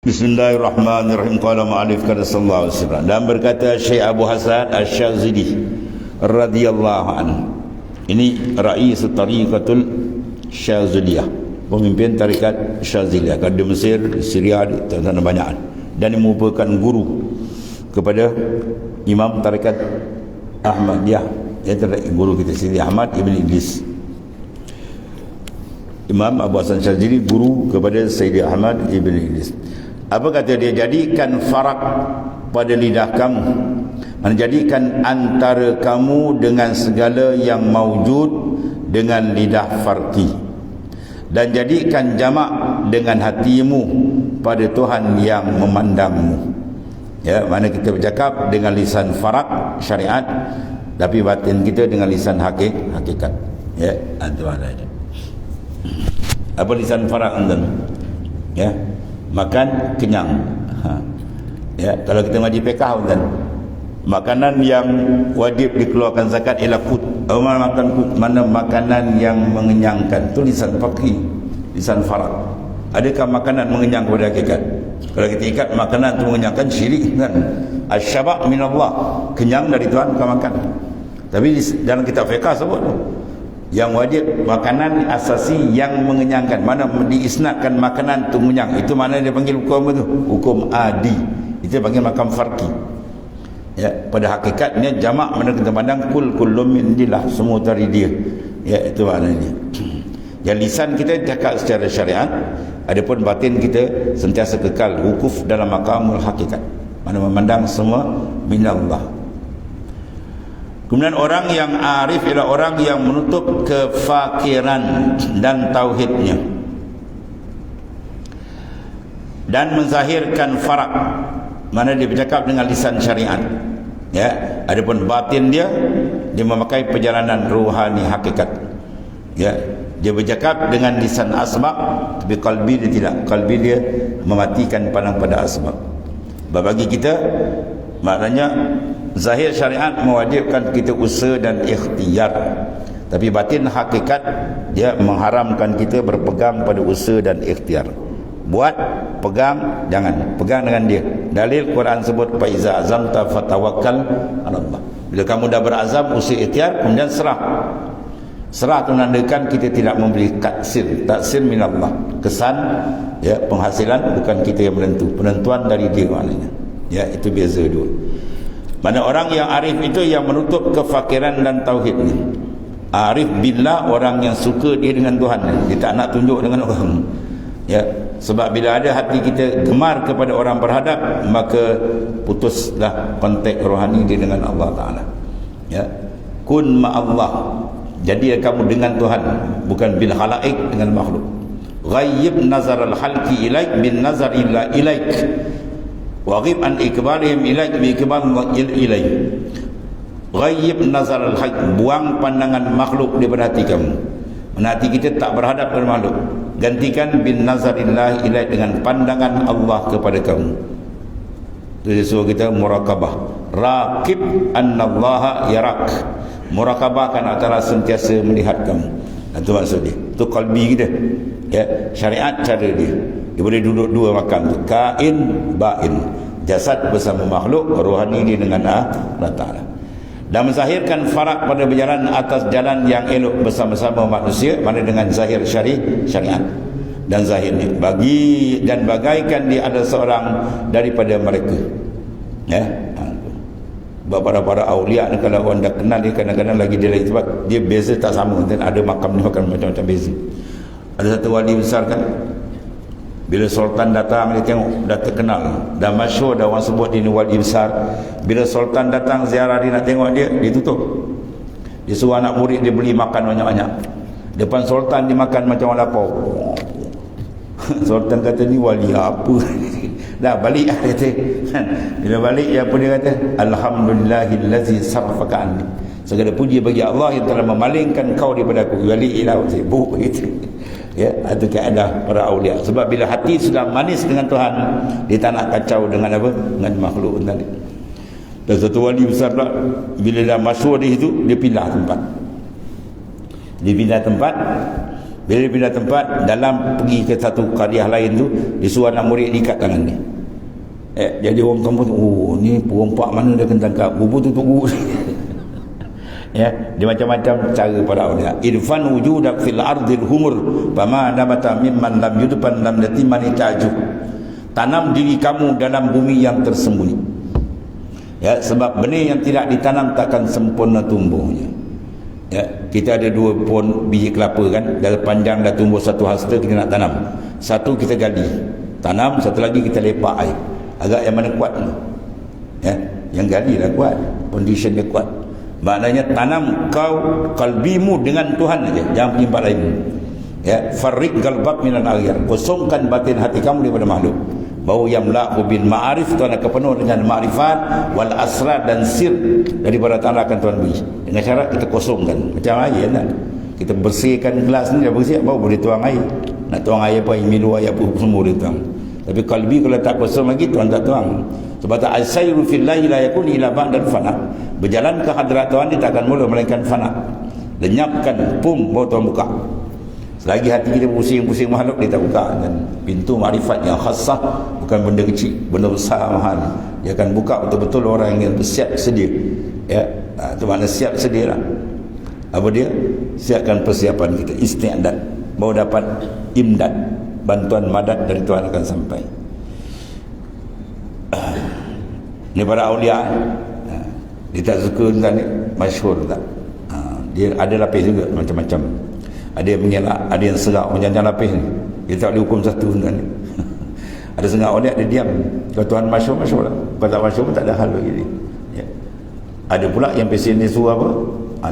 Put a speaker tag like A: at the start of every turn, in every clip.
A: Bismillahirrahmanirrahim. Qala ma'alif kada sallallahu alaihi wasallam. Dan berkata Syekh Abu Hasan Asy-Syadzili radhiyallahu anhu. Ini rais tariqatul Syadziliyah, pemimpin tarikat Syadziliyah di Mesir, Syria, di sana banyak. Dan dia merupakan guru kepada Imam tarikat Ahmadiyah, iaitu guru kita Sidi Ahmad Ibn Idris. Imam Abu Hasan Syadzili guru kepada Sayyidi Ahmad Ibn Idris. Apa kata dia? Jadikan farak pada lidah kamu, menjadikan antara kamu dengan segala yang maujud dengan lidah farqi, dan jadikan jamak dengan hatimu pada Tuhan yang memandangmu. Ya, mana kita bercakap dengan lisan farak syariat, tapi batin kita dengan lisan hakikat. Ya, itu maknanya. Apa lisan farak anda? Ya, makan kenyang. Ya, kalau kita ngaji fiqh kan, makanan yang wajib dikeluarkan zakat ialah kut. Makan kut, mana makanan yang mengenyangkan. Itu lisan faqih, lisan farak. Adakah makanan mengenyang kepada hakikat? Kalau kita ikat makanan itu mengenyangkan, syirik kan. Asy-syaba' minallah, kenyang dari Tuhan kau makan. Tapi dalam kitab fiqh sebut yang wajib makanan asasi yang mengenyangkan, mana diisnadkan makanan itu mengenyang, itu mana dia panggil hukum itu? Hukum adi. Itu panggil makam farqi. Ya, pada hakikatnya jamak mana kita pandang kullum min indillah, semua dari dia. Ya, itu maknanya. Yang lisan kita cakap secara syariat, adapun batin kita sentiasa kekal wukuf dalam makamul hakikat, mana memandang semua minallah. Kemudian orang yang arif ialah orang yang menutup kefakiran dan tauhidnya dan menzahirkan farak, mana dia bercakap dengan lisan syariat. Ya, adapun batin dia memakai perjalanan ruhani hakikat. Ya, dia bercakap dengan lisan asbab, tapi kalbi dia tidak. Kalbi dia mematikan pandang pada asbab. Bagi kita maknanya zahir syariat mewajibkan kita usaha dan ikhtiar, tapi batin hakikat dia mengharamkan kita berpegang pada usaha dan ikhtiar. Buat, pegang, jangan pegang dengan dia. Dalil Quran sebut fa iza azamta fatawakkal 'ala Allah. Bila kamu dah berazam, usaha ikhtiar, kemudian serah. Serah itu menandakan kita tidak memberi taksir minallah. Kesan ya, penghasilan bukan kita yang menentu, penentuan dari dia maknanya. Ya, itu beza dua. Mana orang yang arif itu yang menutup kefakiran dan tauhidnya. Arif billah, orang yang suka dia dengan Tuhan, dia tak nak tunjuk dengan orang. Ya, sebab bila ada hati kita gemar kepada orang berhadap, maka putuslah kontak rohani dia dengan Allah Ta'ala. Ya, kun ma'allah, jadi kamu dengan Tuhan, bukan bil khalaik, dengan makhluk. Ghayyib nazar al-halki ilaik bin nazar illa ilaik, waghib an ikbarihim ilaik bi ikbar ilaik. Ghayyib nazar al-haq, buang pandangan makhluk daripada hati kamu. Hati kita tak berhadap dengan makhluk, gantikan bin nazarillah ilaik, dengan pandangan Allah kepada kamu. Itu suruh kita murakabah. Raqib annallaha yarak, murakabahkan antara sentiasa melihat kamu. Itu maksud dia. Itu qalbi kita. Ya, syariat cara dia. Dia boleh duduk dua makam tu, kain bain, jasad bersama makhluk, rohani dia dengan Allah Ta'ala. Dan menzahirkan farak pada berjalan atas jalan yang elok bersama-sama manusia, mana dengan zahir syariat dan zahirnya, bagi dan bagaikan dia ada seorang daripada mereka. Ya, para awliya ni, kalau orang dah kenal dia, kadang-kadang lagi dia lagi, sebab dia beza tak sama. Dan ada makam ni makan macam-macam beza. Ada satu wali besar kan, bila sultan datang, dia tengok dah terkenal, dah masyhur, dah orang sebut dia ni wali besar. Bila sultan datang ziarah dia nak tengok dia, dia tutup. Dia suruh anak murid dia beli makan banyak-banyak. Depan sultan dia makan macam orang lapar. Sultan kata, ni wali apa? Dah balik lah kata. Bila balik apa dia kata? Alhamdulillahillazi sarfaka anni. Segala puji bagi Allah yang telah memalingkan kau daripada aku. Wali ilah sibuk gitu. Ya, itu keadaan para awliya. Sebab bila hati sudah manis dengan Tuhan, dia tak nak kacau dengan apa? Dengan makhluk tadi. Dan satu wali besar pula, bila dah masyhur di situ, dia pindah tempat. Dia pindah tempat. Bila pindah tempat, dalam pergi ke satu qaryah lain tu, disuruh anak murid ikat tangan dia. Jadi orang kampung tu, oh ni perompak mana dia kena tangkap, bubu tu tunggu. Ya, dia macam-macam cara para awliya. Irfan wujudak fil ardil humur fama nabata mimman lam yudpan lam yatimani ta'ju. Tanam diri kamu dalam bumi yang tersembunyi. Ya, sebab benih yang tidak ditanam takkan sempurna tumbuhnya. Ya, kita ada 2 pohon biji kelapa kan, dah panjang dah tumbuh satu hasta, kita nak tanam. Satu kita gali, tanam, satu lagi kita lepak air. Agak yang mana kuat tu? Ya, yang gali lah kuat, condition dia kuat. Maknanya tanam kau kalbimu dengan Tuhan aja, jangan penyimpan lain. Ya, farriq qalbak minan aghyar, kosongkan batin hati kamu daripada makhluk. Bau yamla'u bil ma'arif, Tuhan akan penuh dengan ma'rifat wal asrar dan sir daripada Ta'ala akan Tuhan beri. Dengan cara kita kosongkan macam air kan. Kita bersihkan gelas ni dah bersih, baru boleh tuang air. Nak tuang air apa, milu air apa semua boleh tuang. Tapi kalbi kalau tak kosong lagi, Tuhan tak tuang. Sebab tak asairu fillahi la yakun ila ba'dal fana. Berjalan ke hadrat Tuhan dia tak akan mula melainkan fana. Lenyapkan, pum, baru Tuhan buka. Selagi hati kita pusing-pusing makhluk, dia tak buka. Dan pintu makrifat yang khasah, bukan benda kecil, benda besar mahal. Dia akan buka betul-betul orang yang bersiap sedia. Ya, itu makna siap sedia lah. Apa dia? Siapkan persiapan kita, isti'adat, baru dapat imdad, bantuan madad dari Tuhan akan sampai. Ini para awliya, dia tak suka dengan ni, masyhur tak? Dia ada lapis juga macam-macam. Ada yang mengelak, ada yang serak macam-macam lapis ni. Dia tak boleh hukum satu dengan ni. Ada setengah awliya dia diam. Kalau Tuhan masyhur, masyhur lah. Kalau tak masyhur pun tak ada hal bagi dia. Ya. Ada pula yang pesen dia suruh apa?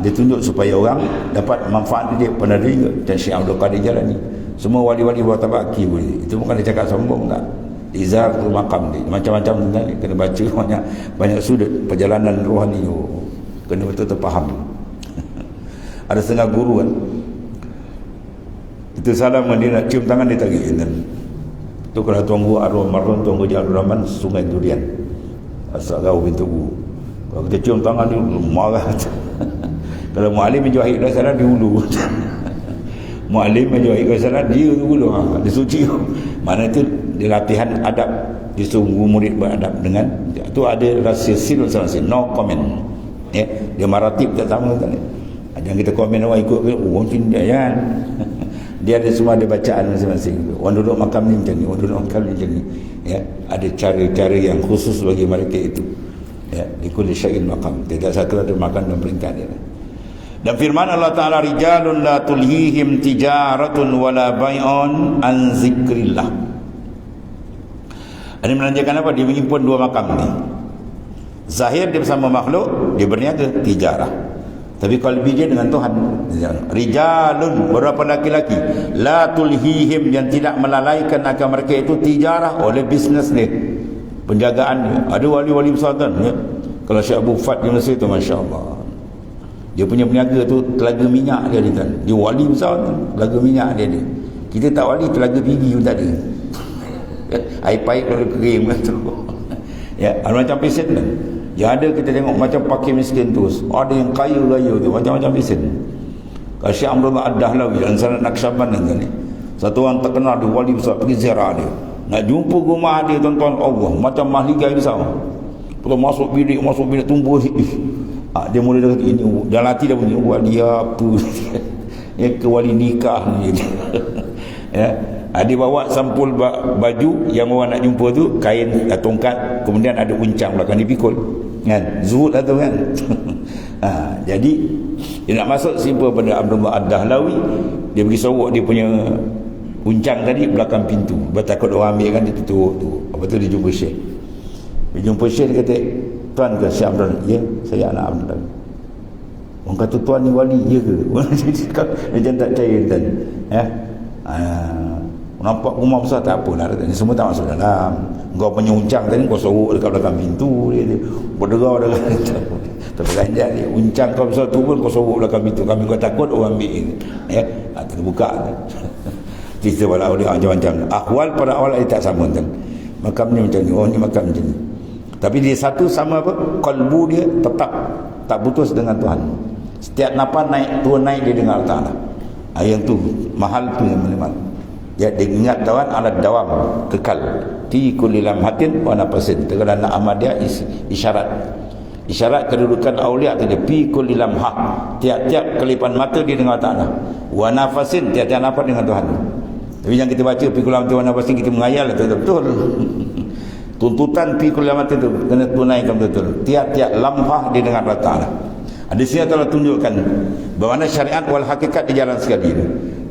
A: Dia tunjuk supaya orang dapat manfaat dia pada diri dan Syekh Abdul Qadir Jalani. Semua wali-wali buat tabaki boleh. Itu bukan dia cakap sombong tak. Izar tu makam dia. Macam-macam tentang ni. Kena baca banyak sudut perjalanan rohani. Kena betul-betul faham. Ada setengah guru kan. Kita salam dia nak cium tangan dia tarik. Tu kalau tuan guru arwah marhum tuan guru Jalur Rahman Sungai Durian. Asal kau pintu guru. Kalau kita cium tangan dia marah. Kalau mu'alim menjuahid dah salah di hulu. Mu'alim menjuahid dah salah dia tu hulu. Dia suci. Mana itu dia latihan adab. Dia sungguh murid beradab dengan tu ada rahsia sil masing-masing. No comment. Ya, dia maratib tak sama kan. Jangan kita komen orang ikut ke orang cinta kan. Dia ada semua ada bacaan masing-masing. Orang duduk makam ni macam ni, orang duduk makam ni macam ni. Ya, ada cara-cara yang khusus bagi mereka itu. Ya, likulli syai'in maqam. Tidak satu ada makan dan peringkat dia. Dan firman Allah Ta'ala, rijalun la tulhihim tijaratun wala bai'un an zikrillah. Ini menandakan apa? Dia mengimpun 2 makam ni. Zahir dia bersama makhluk, dia berniaga tijarah. Tapi qalbi dia dengan Tuhan. Rijalun, beberapa laki-laki, la tulhihim, yang tidak melalaikan akan mereka itu tijarah, oleh bisnes dia, penjagaan dia. Ada wali-wali besar kan ya? Kalau Syekh Abu Fat di Mesir tu, Masya Allah, dia punya peniaga tu telaga minyak dia kan. Dia wali besar kan, telaga minyak dia. Kita tak wali, telaga pergi pun tak ada. Air pahit lalu kering tu. Ya, ada macam pesen kan. Yang ada kita tengok macam pakir miskin tu. Ada yang kaya-kaya tu, macam-macam pesen. Kalau Syekh Abdullah Ad-Dahlawi dan Sanad Naqsyaband ni, satu orang terkenal dia, wali besar, pergi ziarah dia. Nak jumpa rumah dia, tuan-tuan Allah, macam mahligai besar. Kalau masuk bilik tumbuh. Dia mula dia kata, ini dalam hati dia bunyi, wali apa? Ya, ke wali nikah ni. Ya. Dia bawa sampul baju yang orang nak jumpa tu, kain tongkat, kemudian ada uncang belakang dipikul kan, zuhud lah tu kan. Jadi dia nak masuk simpul pada Abdullah Ad-Dahlawi, dia pergi sorok dia punya uncang tadi belakang pintu, bertakut orang ambil kan, dia tutup tu. Apa tu dia jumpa Syekh. Dia jumpa Syekh, dia kata, tuan ke Syekh Abdul? Ya, saya anak Abdul. Orang kata tuan ni wali, ya ke? Dia tak percaya kan. Ya. Nampak rumah besar tak apa lah, semua tak masuk dalam. Kau punya uncang tadi kau sorok dekat belakang pintu dia berderau dengan tapi ganjal dia, uncang kau besar tu pun kau sorok belakang pintu, kami kau takut orang ambil ya, terbuka. Cerita pada awal dia macam-macam. Ahwal pada awal dia tak sama kan. Makam ni macam ni, oh ni makam macam ni. Tapi dia satu sama apa? Qalbu dia tetap tak putus dengan Tuhan. Setiap nafas naik turun naik dia dengan Allah Ta'ala. Yang tu mahal tu yang minimal. Ya, diingat tawan alat dawam, kekal. Fi kulli lamhatin wa nafasin. Terkadang nak amal dia isyarat. Isyarat kedudukan aulia tu dia fi kulli lamhah. Tiap-tiap kelipan mata dia dengan Allah. Wa nafasin, tiap-tiap nafas dengan Tuhan. Tapi yang kita baca fi kulli lamhatin wa nafasin, kita menghayal betul-betul. Tuntutan fi kulli lamhatin tu kena tunaikan betul. Tiap-tiap lamhah dia dengan Allah Taala. Di sini telah tunjukkan bahawa syariat wal hakikat di jalan sekali.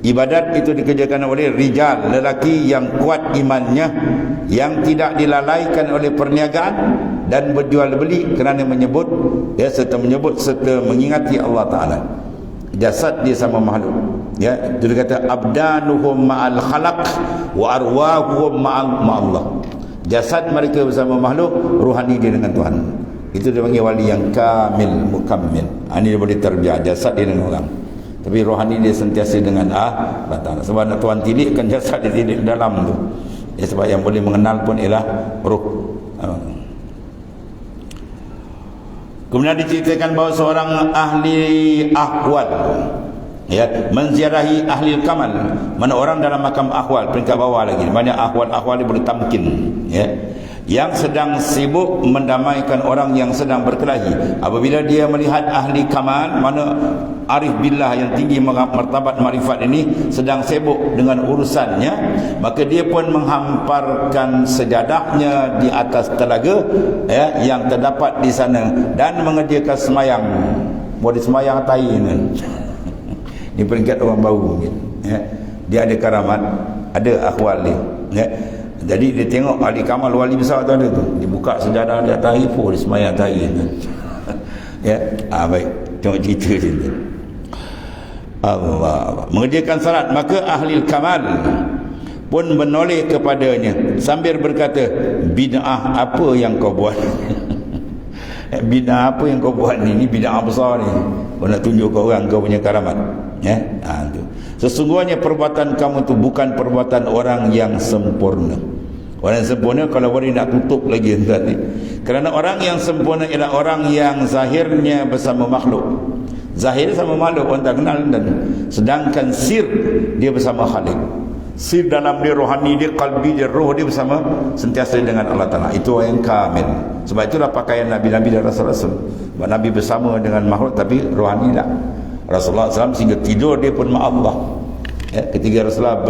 A: Ibadat itu dikerjakan oleh rijal, lelaki yang kuat imannya, yang tidak dilalaikan oleh perniagaan dan berjual beli kerana menyebut serta mengingati Allah Taala. Jasad dia sama makhluk. Ya, itu dia kata abdanuhum ma'al khalaq wa arwahuhum ma'allah. Jasad mereka bersama makhluk, ruhani dia dengan Tuhan. Itu dia panggil wali yang kamil, mukammil. Ini dia boleh terbiar, jasad dia dengan orang. Tapi rohani dia sentiasa dengan Allah Ta'ala. Sebab nak Tuhan tidikkan jasad dia tidik dalam tu. Ya, sebab yang boleh mengenal pun ialah ruh. Kemudian diceritakan bahawa seorang ahli ahwal, ya, menziarahi ahli kamal. Mana orang dalam makam ahwal, peringkat bawah lagi. Banyak ahwal-ahwal dia boleh tamkin, ya, yang sedang sibuk mendamaikan orang yang sedang berkelahi. Apabila dia melihat ahli kamal, mana arif billah yang tinggi martabat marifat ini sedang sibuk dengan urusannya, maka dia pun menghamparkan sejadahnya di atas telaga, ya, yang terdapat di sana dan mengerjakan semayang. Boleh semayang tai ni. Ini peringkat orang baru, ya. Dia ada karamat, ada ahwal dia, ya. Jadi dia tengok ahli kamal wali besar tu ada tu, dia buka sejadah dia atas ipo, dia semayang tahi. Ya, baik, tengok cerita dia. Allah mengerjakan salat, maka ahli kamal pun menoleh kepadanya sambil berkata, bid'ah apa yang kau buat? Bid'ah apa yang kau buat ni? Ini bid'ah besar ni. Kau nak tunjuk ke orang kau punya karamat, ya? Tu. Sesungguhnya perbuatan kamu tu bukan perbuatan orang yang sempurna. Orang yang sempurna kalau boleh nak tutup lagi ni. Kerana orang yang sempurna ialah orang yang zahirnya bersama makhluk. Zahir sama makhluk orang tak kenal, dan sedangkan sir dia bersama Khalik. Sir dalam dia, rohani dia, kalbi dia, roh dia bersama sentiasa dengan Allah Ta'ala. Itu orang yang kamil. Sebab itulah pakaian Nabi-Nabi dan Rasul-Rasul. Sebab Nabi bersama dengan makhluk tapi rohani tak. Rasulullah SAW sehingga tidur dia pun ma Allah, ya, ketika Rasulullah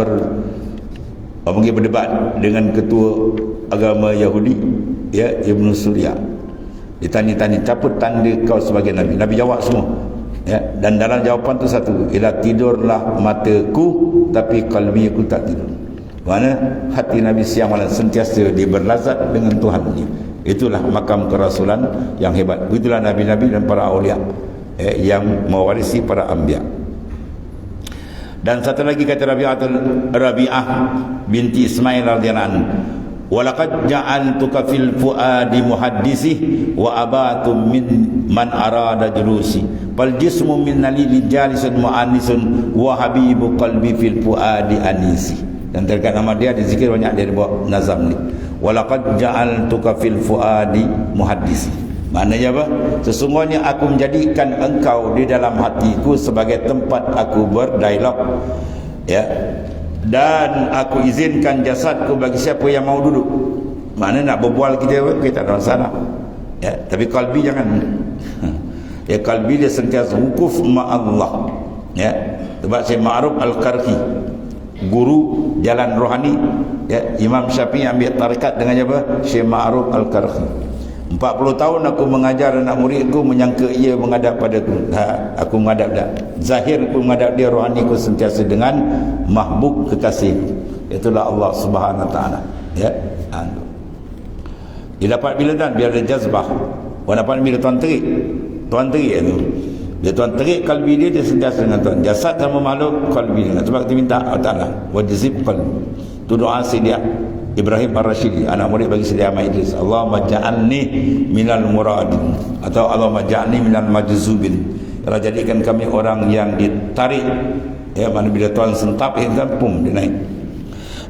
A: mungkin berdebat dengan ketua agama Yahudi, ya, Ibn Surya. Ditanya-tanya, apa tanda kau sebagai Nabi? Nabi jawab semua, ya, dan dalam jawapan tu satu, ialah tidurlah mataku tapi kalbi aku tak tidur. Mana hati Nabi siang malam sentiasa dia berlazat dengan Tuhan-Nya. Itulah makam kerasulan yang hebat. Begitulah Nabi-Nabi dan para awliya, yang mewarisi para anbiya. Dan satu lagi kata Rabi'ah binti Ismail radhiyallahu anhu, walaqad ja'altuka fil fuadi muhaddisi wa abatu min man arada julusi fal jismu min nalili jalisun mu'anisun wa habibu qalbi fil fuadi anisi. Dan terkait nama dia dizikir banyak dari buat nazam ni, walaqad ja'altuka fil fuadi muhaddisi. Maknanya apa? Sesungguhnya aku menjadikan engkau di dalam hatiku sebagai tempat aku berdialog, ya, dan aku izinkan jasadku bagi siapa yang mau duduk. Maknanya nak berbual kita tak ada masalah, ya, tapi kalbi jangan. Ya, kalbi dia sentiasa wukuf ma'allah, ya. Sebab Syekh Ma'ruf Al-Qarqi, guru jalan rohani, ya, Imam Syafi'i ambil tarikat dengan apa? Syekh Ma'ruf Al-Qarqi. 40 tahun aku mengajar anak muridku, menyangka ia menghadap padaku. Aku menghadap dah. Zahir aku menghadap dia, rohani aku sentiasa dengan mahbub kekasih. Itulah Allah Subhanahu Wa Taala. Ya. Dia dapat bila dan biar ada jazbah. Orang dapat bila tuan terik. Tuan terik itu. Dia tuan terik kalbi dia sentiasa dengan Tuhan. Jasad sama makhluk, kalbi dengan. Sebab kita minta Allah Taala wajzib qalbi. Tu doa Sidi Ibrahim Ar-Rashidi, anak murid bagi Sidi Ahmad Idris. Allahumma ja'alni minal muradin, atau Allahumma ja'alni minal majzubin. Allah jadikan kami orang yang ditarik, ya, mana bila Tuhan sentap, pum, dia naik.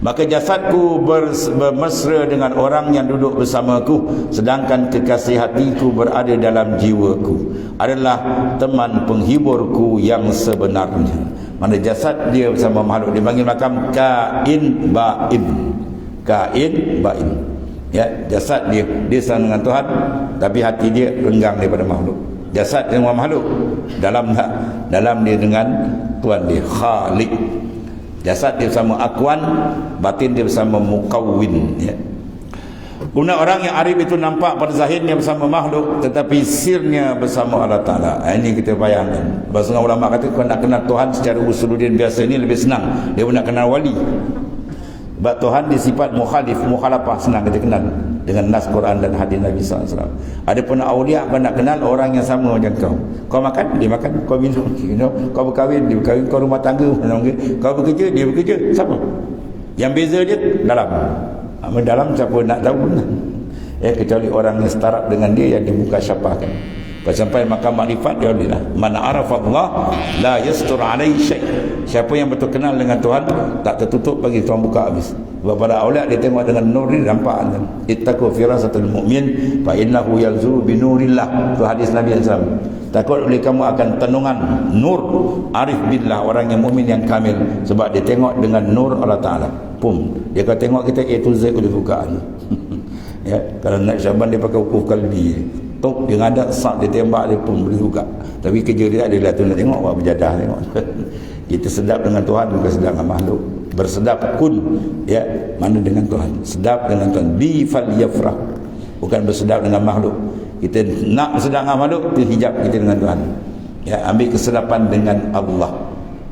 A: Maka jasadku bermesra dengan orang yang duduk bersamaku, sedangkan kekasih hatiku berada dalam jiwaku, adalah teman penghiburku yang sebenarnya. Mana jasad dia bersama makhluk, dipanggil makam kain bain. Kain bain. Ya, jasad dia sama dengan Tuhan, tapi hati dia renggang daripada makhluk. Jasad dengan makhluk, dalam dia dengan Tuhan dia, Khaliq. Jasad dia bersama Akwan, batin dia bersama Mukawwin, ya. Guna orang yang arif itu nampak pada zahirnya bersama makhluk, tetapi sirnya bersama Allah Ta'ala. Ini kita bayangkan. Bahasa ulama kata, kalau nak kenal Tuhan secara usuluddin biasa ini lebih senang. Dia pun nak kenal wali. Sebab Tuhan disifat mukhalafah, senang kita kenal dengan nas Quran dan hadis Nabi SAW. Ada pun awliya, kau nak kenal orang yang sama macam kau. Kau makan, dia makan. Kau minum, kau berkahwin, dia berkahwin. Kau rumah tangga, kau bekerja, dia bekerja. Sama. Yang beza dia dalam. Dalam siapa nak tahu, kecuali orang yang setara dengan dia, yang dibuka syafahkan. Sampai makam makrifat, dia bilang, man arafa Allah la yastur alaihi syai'. Siapa yang betul kenal dengan Tuhan, tak tertutup bagi Tuhan buka habis. Sebab pada awliya dia tengok dengan nur dia, nampak. Ittaqu firasatul mu'min fa innahu yalzuru bi nurillah. Itu hadis Nabi SAW. Takut oleh kamu akan tenungan nur arif billah, orang yang mukmin yang kamil, sebab dia tengok dengan nur Allah Ta'ala. Pum, dia kalau tengok kita A to Z boleh bukaan. Ya, kalau nak Syaban dia pakai ukuf kalbi. Tok dia ngadak sak, dia tembak, dia pun boleh buka. Tapi kerja dia adalah tu nak tengok, buat berjadah tengok. Kita sedap dengan Tuhan, bukan sedap dengan makhluk. Bersedap kun, ya, mana dengan Tuhan. Sedap dengan Tuhan. Bi fal yafrah. Bukan bersedap dengan makhluk. Kita nak bersedap dengan makhluk, itu hijab kita dengan Tuhan. Ya, ambil kesedapan dengan Allah.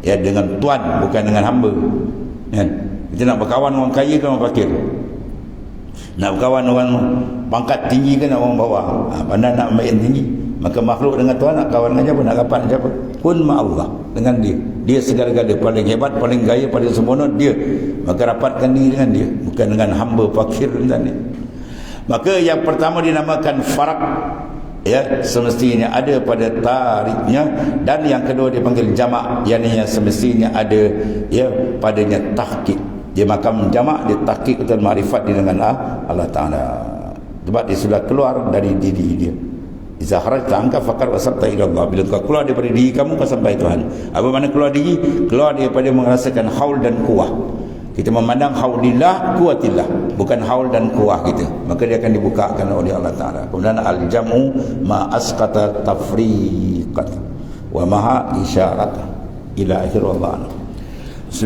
A: Ya, dengan Tuhan, bukan dengan hamba. Ya. Kita nak berkawan orang kaya ke orang fakir? Nak berkawan orang pangkat tinggi ke nak orang bawah? Pandai nak ambil yang tinggi. Maka makhluk dengan Tuhan nak kawan dengan siapa? Nak rapat dengan siapa? Kun ma'allah, dengan dia. Dia segala-gala, paling hebat, paling gaya, paling sempurna dia. Maka rapatkan diri dengan dia, bukan dengan hamba fakir dan dia. Maka yang pertama dinamakan farak, ya, semestinya ada pada tariknya. Dan yang kedua dipanggil jamak, yang semestinya ada, ya, padanya tahqiq. Dia makam jamak, dia tahqiq betul makrifat dia dengan Allah Ta'ala. Sebab dia sudah keluar dari diri dia. Iza kharajta anka faqad wasalta ila Allah. Bila kau keluar daripada diri kamu, kau sampai Tuhan. Apa makna keluar diri? Keluar daripada merasakan haul dan kuwah. Kita memandang haulillah, kuwatillah, bukan haul dan kuwah kita. Maka dia akan dibukakan oleh Allah Ta'ala. Kemudian al-jam'u ma asqata tafriqat wa maha isyarat ila akhir wallahu.